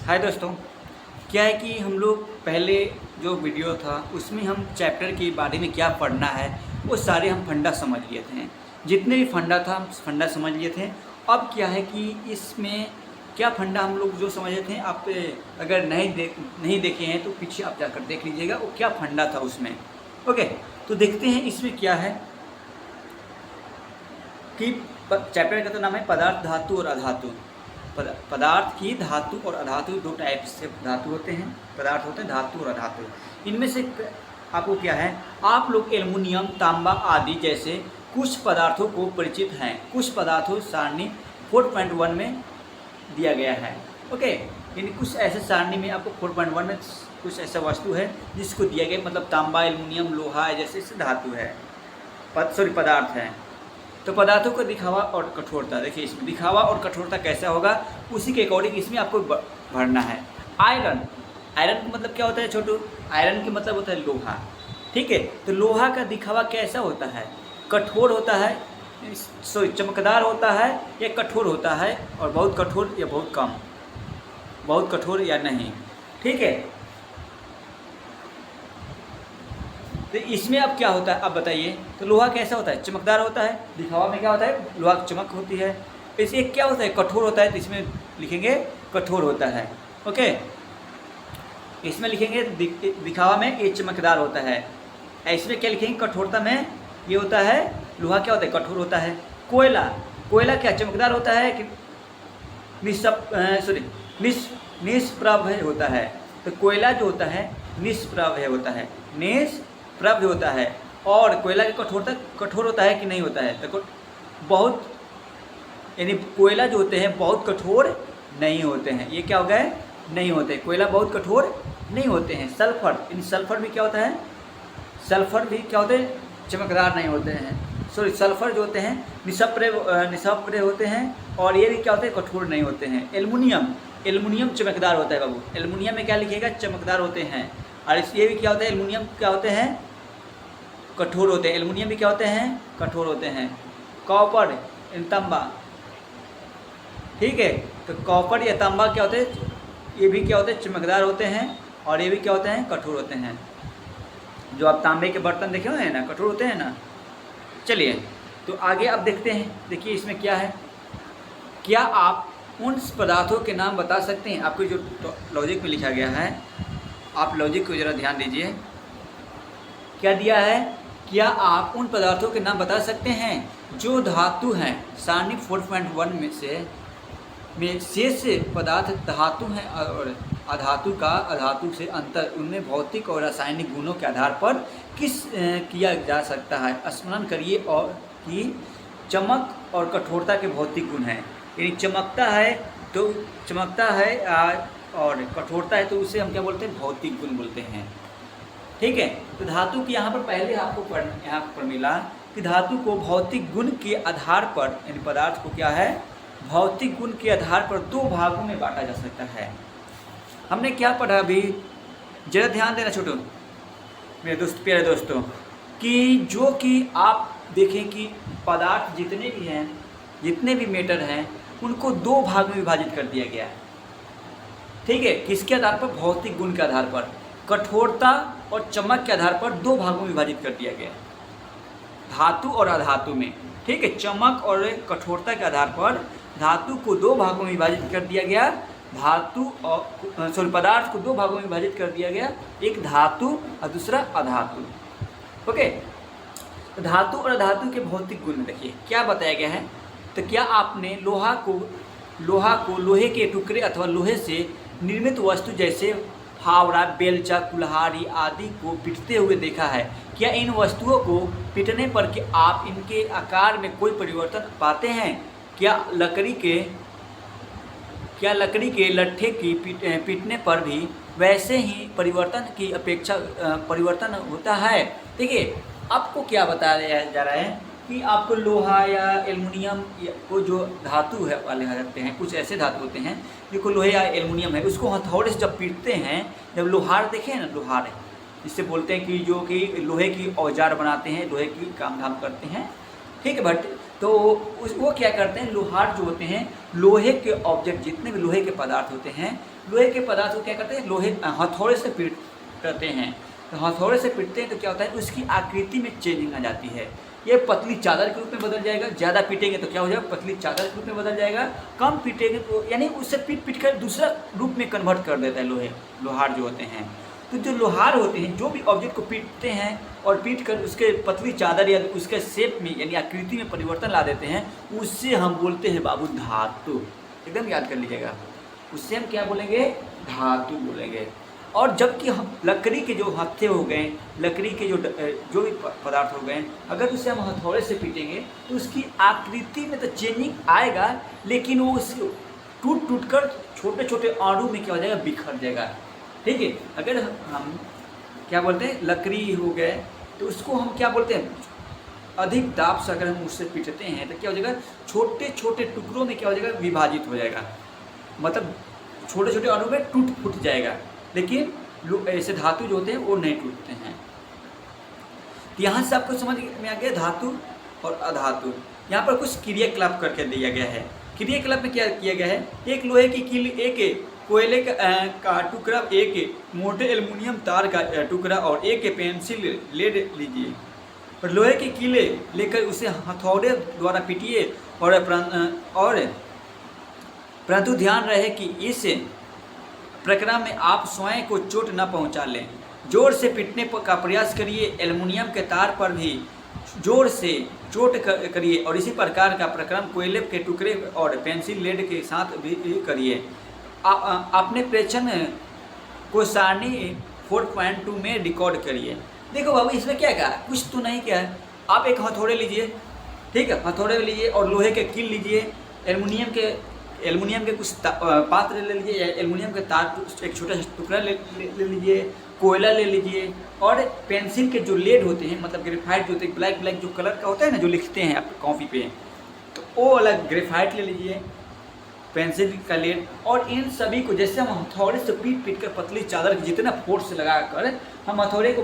हाय दोस्तों। क्या है कि हम लोग पहले जो वीडियो था उसमें हम चैप्टर के बारे में क्या पढ़ना है वो सारे हम फंडा समझ लिए थे। जितने भी फंडा था हम फंडा समझ लिए थे। अब क्या है कि इसमें क्या फंडा हम लोग जो समझे थे, आप अगर नहीं देखे हैं तो पीछे आप जाकर देख लीजिएगा वो क्या फंडा था उसमें। ओके, तो देखते हैं इसमें क्या है कि चैप्टर का तो नाम है पदार्थ, धातु और अधातु। पदार्थ की धातु और अधातु दो टाइप से धातु होते हैं, पदार्थ होते हैं धातु और अधातु। इनमें से आपको क्या है, आप लोग एल्युमिनियम, तांबा आदि जैसे कुछ पदार्थों को परिचित हैं। कुछ पदार्थों सारणी 4.1 में दिया गया है। ओके, यानी कुछ ऐसे सारणी में आपको 4.1 में कुछ ऐसा वस्तु है जिसको दिया गया, मतलब तांबा, एल्युमिनियम, लोहा जैसे धातु है, पदार्थ है। तो पदार्थों का दिखावा और कठोरता, देखिए इसमें दिखावा और कठोरता कैसा होगा उसी के अकॉर्डिंग इसमें आपको भरना है। आयरन, आयरन का मतलब क्या होता है छोटू? आयरन का मतलब होता है लोहा। ठीक है, तो लोहा का दिखावा कैसा होता है? कठोर होता है, चमकदार होता है या कठोर होता है, और बहुत कठोर या बहुत कम, बहुत कठोर या नहीं। ठीक है, तो इसमें अब क्या होता है आप बताइए। तो लोहा कैसा होता है? चमकदार होता है, दिखावा में क्या होता है? लोहा की चमक होती है। इसे क्या होता है? कठोर होता है, तो इसमें लिखेंगे कठोर होता है। ओके, इसमें लिखेंगे दिखावा में ये चमकदार होता है। इसमें क्या लिखेंगे? कठोरता में ये होता है, लोहा क्या होता है? कठोर होता है। कोयला, कोयला क्या चमकदार होता है कि निष्प्रभ होता है? तो कोयला जो होता है निष्प्रभ होता है, निष्प्रभ होता है। और कोयला की कठोरता कठोर होता है कि नहीं होता है? तो बहुत, यानी कोयला जो होते हैं बहुत कठोर नहीं होते हैं। ये क्या हो गए? नहीं होते, कोयला बहुत कठोर नहीं होते हैं। सल्फर, इन सल्फर भी क्या होता है? सल्फर भी क्या होते हैं? चमकदार नहीं होते हैं। सल्फर जो होते हैं निष्प्रभ होते हैं, और ये भी क्या होते हैं? कठोर नहीं होते हैं। एल्युमिनियम, एल्युमिनियम चमकदार होता है बाबू। एल्युमिनियम में क्या लिखिएगा? चमकदार होते हैं। और ये भी क्या होता है? एल्युमिनियम क्या होते हैं? कठोर होते हैं। एल्युमिनियम भी क्या होते हैं? कठोर होते हैं। कॉपर, तांबा, ठीक है, तो कॉपर या तांबा क्या होते हैं? ये भी क्या होते हैं? चमकदार होते हैं, और ये भी क्या होते हैं? कठोर होते हैं। जो आप तांबे के बर्तन देखे हुए हैं ना, कठोर होते हैं ना। चलिए, तो आगे आप देखते हैं। देखिए इसमें क्या है, क्या आप उन पदार्थों के नाम बता सकते हैं? आपको जो लॉजिक में लिखा गया है, आप लॉजिक को ज़रा ध्यान दीजिए। क्या दिया है? क्या आप उन पदार्थों के नाम बता सकते हैं जो धातु हैं? सारणी 4.1 में शेष पदार्थ धातु हैं, और अधातु से अंतर उनमें भौतिक और रासायनिक गुणों के आधार पर किया जा सकता है। स्मरण करिए और कि चमक और कठोरता के भौतिक गुण हैं। यानी चमकता है और कठोरता है, तो उसे हम क्या बोलते हैं? भौतिक गुण बोलते हैं। ठीक है, तो धातु की यहाँ पर पहले आपको यहाँ पर मिला कि धातु को भौतिक गुण के आधार पर, यानी पदार्थ को क्या है? भौतिक गुण के आधार पर दो भागों में बांटा जा सकता है। हमने क्या पढ़ा अभी? जरा ध्यान देना छोटू, मेरे प्यारे दोस्तों, कि जो कि आप देखें कि पदार्थ जितने भी मैटर हैं उनको दो भाग में विभाजित कर दिया गया है। ठीक है, किसके आधार पर? भौतिक गुण के आधार पर, कठोरता और चमक के आधार पर दो भागों में विभाजित कर दिया गया है, धातु और अधातु में। ठीक है, चमक और कठोरता के आधार पर धातु को दो भागों में विभाजित कर दिया गया। पदार्थ को दो भागों में विभाजित कर दिया गया, एक धातु और दूसरा अधातु। ओके, तो धातु और अधातु के भौतिक गुण देखिए क्या बताया गया है। तो क्या आपने लोहा को लोहे के टुकड़े अथवा लोहे से निर्मित वस्तु जैसे फावड़ा, बेलचा, कुल्हाड़ी आदि को पीटते हुए देखा है? क्या इन वस्तुओं को पीटने पर कि आप इनके आकार में कोई परिवर्तन पाते हैं? क्या लकड़ी के लट्ठे की पीटने पर भी वैसे ही परिवर्तन होता है? देखिए, आपको क्या बताया जा रहा है कि आपको लोहा या एल्युमिनियम को जो धातु है वाले रहते हैं, कुछ ऐसे धातु होते हैं जो को लोहे या एल्युमिनियम है, उसको हथौड़े से जब पीटते हैं, जब लोहार देखें ना, लोहार जिससे बोलते हैं कि जो कि लोहे की औजार बनाते हैं, लोहे की काम धाम करते हैं। ठीक है, बट तो वो क्या करते हैं, लोहार जो होते हैं, लोहे के ऑब्जेक्ट, जितने भी लोहे के पदार्थ होते हैं, लोहे के पदार्थ को क्या करते हैं, लोहे हथौड़े से पीट करते हैं। तो हथौड़े से पीटते हैं तो क्या होता है, उसकी आकृति में चेंजिंग आ जाती है। ये पतली चादर के रूप में बदल जाएगा। ज़्यादा पीटेंगे तो क्या हो जाएगा, पतली चादर के रूप में बदल जाएगा। कम पीटेंगे तो यानी उससे पीट कर दूसरा रूप में कन्वर्ट कर देता है लोहार जो होते हैं। तो जो लोहार होते हैं, जो भी ऑब्जेक्ट को पीटते हैं और पीट कर उसके पतली चादर या उसके शेप में यानी आकृति में परिवर्तन ला देते हैं, उससे हम बोलते हैं बाबू धातु। एकदम याद कर लीजिएगा, उससे हम क्या बोलेंगे, धातु बोलेंगे। और जबकि हम लकड़ी के जो हत्थे हो गए, लकड़ी के जो भी पदार्थ हो गए, अगर उसे हम हथौड़े से पीटेंगे तो उसकी आकृति में तो चेंजिंग आएगा, लेकिन वो उस टूट कर छोटे छोटे अणु में क्या हो जाएगा, बिखर जाएगा। ठीक है, अगर हम क्या बोलते हैं, लकड़ी हो गए तो उसको हम क्या बोलते हैं, अधिक दाब से अगर हम उससे पीटते हैं तो क्या हो जाएगा, छोटे छोटे टुकड़ों में क्या हो जाएगा, विभाजित हो जाएगा। मतलब छोटे छोटे अणु में टूट फूट जाएगा। लेकिन ऐसे धातु जो होते हैं वो नहीं टूटते हैं। तो यहाँ से आपको समझ में आ गया धातु और अधातु। यहाँ पर कुछ क्रियाकलाप करके दिया गया है। क्रियाकलाप में क्या किया गया है, एक लोहे की कील, एक कोयले का टुकड़ा, एक मोटे एल्युमिनियम तार का टुकड़ा और एक पेंसिल लेड लीजिए और लोहे की कीले लेकर उसे हथौड़े द्वारा पीटिए और परंतु ध्यान रहे कि इस प्रक्रिया में आप स्वयं को चोट न पहुंचा लें। जोर से पीटने का प्रयास करिए, एल्युमिनियम के तार पर भी जोर से चोट करिए और इसी प्रकार का प्रक्रम कोयले के टुकड़े और पेंसिल लेड के साथ भी करिए। अपने प्रेक्षण को सारणी 4.2 में रिकॉर्ड करिए। देखो बाबू, इसमें क्या कहा, कुछ तो नहीं क्या है। आप एक हथौड़े लीजिए, ठीक है, हथौड़े लीजिए और लोहे के कील लीजिए, एल्युमिनियम के कुछ पात्र ले लीजिए, एल्युमिनियम के तार एक छोटा सा टुकड़ा ले लीजिए, कोयला ले लीजिए और पेंसिल के जो लेड होते हैं, मतलब ग्रेफाइट जो होते हैं, ब्लैक जो कलर का होता है ना, जो लिखते हैं आप कॉपी पे, तो वो अलग ग्रेफाइट ले लीजिए, पेंसिल का लेड। और इन सभी को जैसे हम हथौड़े से पीट कर पतली चादर जितना फोर्स से लगा कर हम हथौड़े को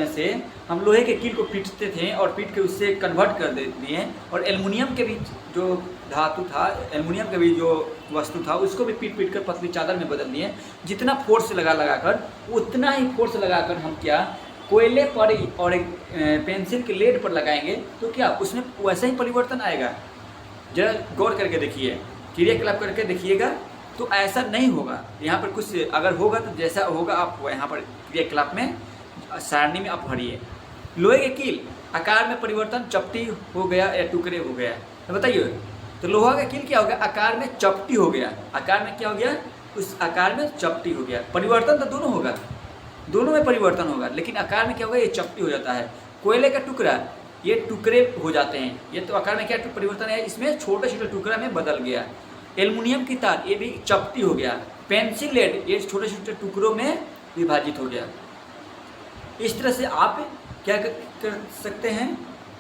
से हम लोहे के कील को पीटते थे और पीट के उससे कन्वर्ट कर देते हैं। और एल्युमिनियम के भी जो धातु था, एल्युमिनियम का भी जो वस्तु था, उसको भी पीट कर पतली चादर में बदल दिए। जितना फोर्स लगा कर उतना ही फोर्स लगाकर हम क्या कोयले पर और एक पेंसिल के लेड पर लगाएंगे तो क्या उसमें वैसा ही परिवर्तन आएगा। जरा गौर करके देखिए, क्रियाकलाप करके देखिएगा, तो ऐसा नहीं होगा। यहाँ पर कुछ अगर होगा तो जैसा होगा आप यहाँ पर क्रियाकलाप में सारणी में आप भरिए। लोहे के कील आकार में परिवर्तन, चपटी हो गया या टुकड़े हो गया, तो बताइए। तो लोहा का कील क्या हो गया, आकार में चपटी हो गया। आकार में क्या हो गया, उस आकार में चपटी हो गया। परिवर्तन तो दोनों होगा, दोनों में परिवर्तन होगा, लेकिन आकार में क्या होगा, ये चपटी हो जाता है। कोयले का टुकड़ा, ये टुकड़े हो जाते हैं। ये तो आकार में क्या परिवर्तन है, इसमें छोटे छोटे टुकड़ा में बदल गया। एल्युमिनियम की तार, ये भी चपटी हो गया। पेंसिल लेड, ये छोटे छोटे टुकड़ों में विभाजित हो गया। इस तरह से आप क्या कर सकते हैं,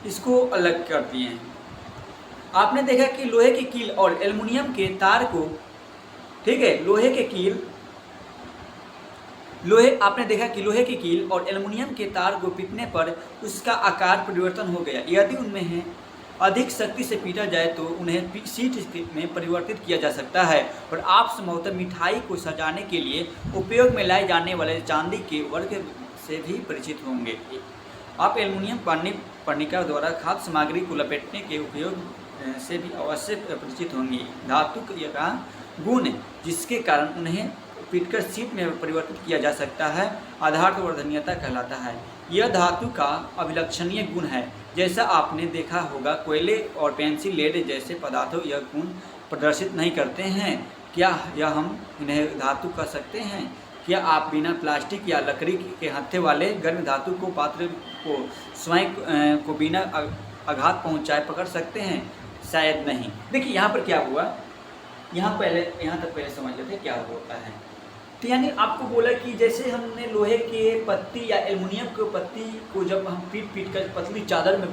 इसको अलग करती हैं। आपने देखा कि लोहे की कील और एल्युमिनियम के तार को, ठीक है, आपने देखा कि लोहे की कील और एल्युमिनियम के तार को पीटने पर उसका आकार परिवर्तन हो गया। यदि उनमें अधिक शक्ति से पीटा जाए तो उन्हें शीट में परिवर्तित किया जा सकता है। और आप संभवतः मिठाई को सजाने के लिए उपयोग में लाए जाने वाले चांदी के वर्ग से भी परिचित होंगे। आप एल्युमिनियम पर्णिका द्वारा खाद्य सामग्री को लपेटने के उपयोग से भी अवश्य परिचित होंगे। धातु का गुण जिसके कारण उन्हें पीटकर शीट में परिवर्तित किया जा सकता है, आधार वर्धनीयता कहलाता है। यह धातु का अभिलक्षणीय गुण है। जैसा आपने देखा होगा, कोयले और पेंसिल लेड जैसे पदार्थों यह गुण प्रदर्शित नहीं करते हैं। क्या यह हम इन्हें धातु कह सकते हैं? क्या आप बिना प्लास्टिक या लकड़ी के हत्थे वाले गर्म धातु को पात्र को स्वयं को बिना आघात पहुंचाए पकड़ सकते हैं? शायद नहीं। देखिए यहाँ पर क्या हुआ, यहाँ तक पहले समझ लेते क्या होता है। तो यानी आपको बोला कि जैसे हमने लोहे के पत्ती या एल्युमिनियम के पत्ती को जब हम पीट कर पतली चादर में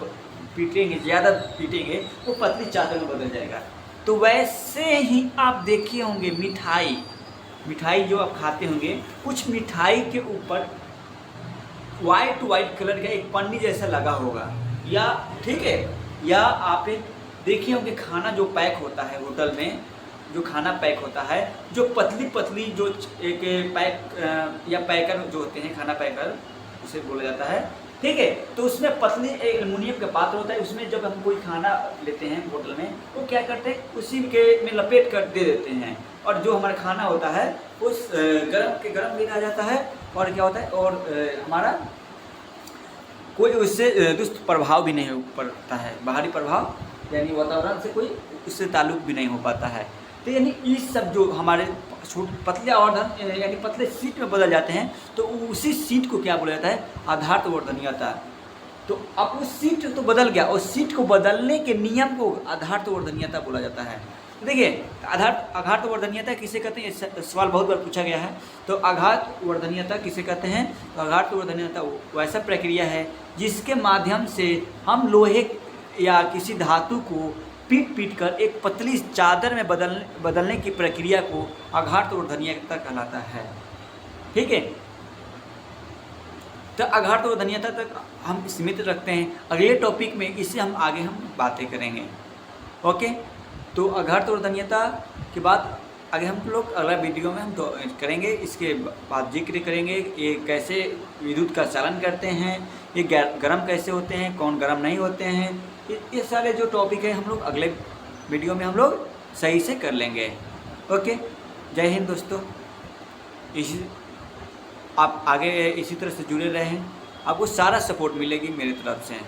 पीटेंगे, ज़्यादा पीटेंगे, वो पतली चादर में बदल जाएगा। तो वैसे ही आप देखे होंगे मिठाई जो आप खाते होंगे, कुछ मिठाई के ऊपर वाइट कलर का एक पन्नी जैसा लगा होगा, या ठीक है, या आप देखिए होंगे खाना जो पैक होता है होटल में, जो खाना पैक होता है, जो पतली पतली जो एक पैक या पैकर जो होते हैं, खाना पैकर उसे बोला जाता है, ठीक है। तो उसमें पतली एक एल्युमिनियम का पात्र होता है, उसमें जब हम कोई खाना लेते हैं होटल में, वो क्या करते हैं उसी के में लपेट कर दे देते हैं, और जो हमारा खाना होता है उस गरम के गरम भी रह जाता है, और क्या होता है, और हमारा कोई उससे दुष्प्रभाव भी नहीं पड़ता है, बाहरी प्रभाव यानी वातावरण से कोई उससे ताल्लुक भी नहीं हो पाता है। तो यानी इस सब जो हमारे पतले आवर्धन यानी पतले सीट में बदल जाते हैं, तो उसी सीट को क्या बोला जाता है, आधार्त वर्धनीयता। तो अब उस सीट तो बदल गया, उस सीट को बदलने के नियम को आधार्त वर्धनीयता बोला जाता है। देखिए आघात वर्धनीयता किसे कहते हैं, सवाल बहुत बार पूछा गया है। तो आघात वर्धनीयता किसे कहते हैं, तो आघात वर्धनीयता वैसा प्रक्रिया है जिसके माध्यम से हम लोहे या किसी धातु को पीट कर एक पतली चादर में बदलने की प्रक्रिया को आघात वर्धनीयता कहलाता है, ठीक है। तो आघात वर्धनीयता तक हम सीमित रखते हैं, अगले टॉपिक में इससे हम आगे बातें करेंगे, ओके। तो आघात वर्धनीयता के बाद आगे हम लोग अगला वीडियो में हम करेंगे, इसके बाद जिक्र करेंगे ये कैसे विद्युत का चालन करते हैं, ये गर्म कैसे होते हैं, कौन गर्म नहीं होते हैं, ये सारे जो टॉपिक है हम लोग अगले वीडियो में हम लोग सही से कर लेंगे, ओके। जय हिंद दोस्तों, आप आगे इसी तरह से जुड़े रहें, आपको सारा सपोर्ट मिलेगी मेरी तरफ से।